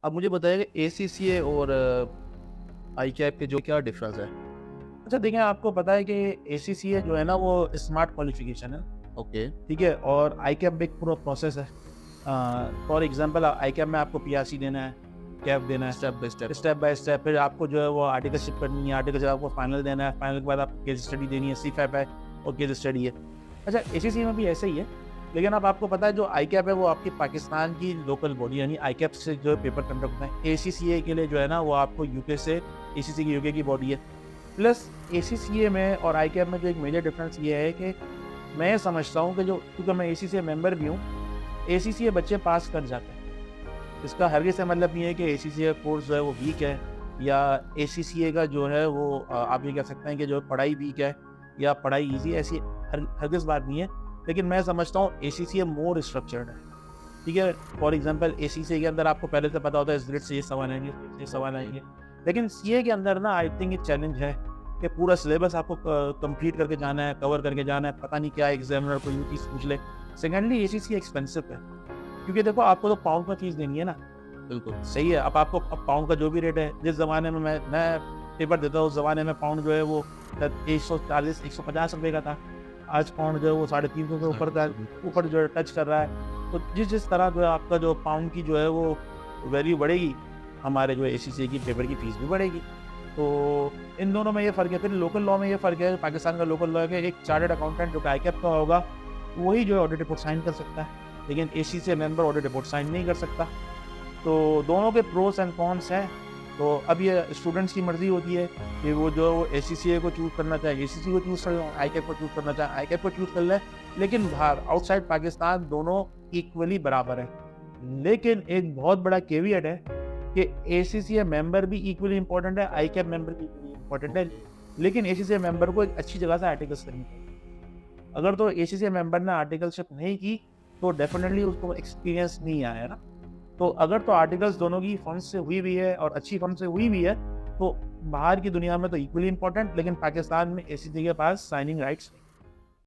अब मुझे बताइए कि एसीसीए और आईकैप के जो क्या डिफरेंस है? अच्छा देखिए, आपको पता है कि एसीसीए जो है ना वो स्मार्ट क्वालिफिकेशन है, ओके, ठीक है? और आईकैप भी एक पूरा प्रोसेस है। फॉर एग्जांपल आईकैप में आपको पीआरसी देना है, कैप देना स्टेप बाय है, स्टेप। Step by step. फिर आपको जो है वो आर्टिकलशिप करनी है, आर्टिकल जब आपको फाइनल देना है, फाइनल के बाद आपको केस स्टडी देनी है, सीफैप है और केस स्टडी है। अच्छा एसीसीए में भी ऐसे ही है, लेकिन अब आपको पता है जो आईकैप है वो आपकी पाकिस्तान की लोकल बॉडी यानी आईकैप से जो पेपर कंडक्ट होता है। एसीसीए के लिए जो है ना वो आपको यूके से, एसीसी की यूके की बॉडी है। प्लस एसीसीए में और आईकैप में जो एक मेजर डिफरेंस ये है कि मैं समझता हूँ कि जो, क्योंकि मैं एसीसीए मेंबर भी हूँ, एसीसीए बच्चे पास कर जाते हैं। इसका हरगिज़ से मतलब नहीं है कि एसीसीए कोर्स जो है वो वीक है, या एसीसीए का जो है वो आप ये कह सकते हैं कि जो पढ़ाई वीक है या पढ़ाई ईजी है, ऐसी हरगिज़ बात नहीं है। लेकिन मैं समझता हूँ एसीसीए मोर स्ट्रक्चर्ड है, ठीक है? फॉर एग्जांपल एसीसीए के अंदर आपको पहले से पता होता है इस ग्रिड से ये सवाल आएंगे, ये सवाल आएंगे। लेकिन सीए के अंदर ना आई थिंक एक चैलेंज है कि पूरा सिलेबस आपको कंप्लीट करके जाना है, कवर करके जाना है, पता नहीं क्या एग्जामिनर कोई यूँ चीज़ पूछ ले। सेकेंडली एसीसीए एक्सपेंसिव है, क्योंकि देखो आपको तो पाउंड में फीस देनी है ना, बिल्कुल। सही है। अब आपको अब पाउंड का जो भी रेट है, जिस ज़माने में मैं पेपर देता हूँ, उस ज़माने में पाउंड जो है वो 140-150 रुपए का था। आज पाउंड जो है वो 350 से ऊपर का, ऊपर जो है टच कर रहा है। तो जिस जिस तरह जो है आपका जो पाउंड की जो है वो वैल्यू बढ़ेगी, हमारे जो एसीसीए की पेपर की फीस भी बढ़ेगी। तो इन दोनों में ये फ़र्क है। फिर लोकल लॉ में ये फ़र्क है, पाकिस्तान का लोकल लॉ है कि एक चार्टर्ड अकाउंटेंट जो आईकैप का होगा, वही जो है ऑडिट रिपोर्ट साइन कर सकता है, लेकिन ACCA member audit report sign नहीं कर सकता। तो दोनों के प्रोस एंड कॉन्स हैं। तो अब ये स्टूडेंट्स की मर्ज़ी होती है कि वो जो एसीसीए को चूज़ करना चाहे, एसीसी को चूज़ कर लें, आईकैप को चूज़ करना चाहे, आईकैप को चूज़ कर लें। लेकिन बाहर आउटसाइड पाकिस्तान दोनों इक्वली बराबर हैं। लेकिन एक बहुत बड़ा केवियट है कि एसीसीए मेंबर भी इक्वली इम्पोर्टेंट है, आईकैप मेंबर भी इक्वली इम्पोर्टेंट है। लेकिन एसीसीए मेंबर को एक अच्छी जगह से आर्टिकल्स करनी चाहिए। अगर तो एसीसीए मेंबर ने आर्टिकलशिप नहीं की, तो डेफिनेटली उसको एक्सपीरियंस नहीं आया ना। तो अगर तो आर्टिकल्स दोनों की फर्म से हुई भी है और अच्छी फर्म से हुई भी है, तो बाहर की दुनिया में तो इक्वली इम्पोर्टेंट, लेकिन पाकिस्तान में एसीसी के पास साइनिंग राइट्स नहीं।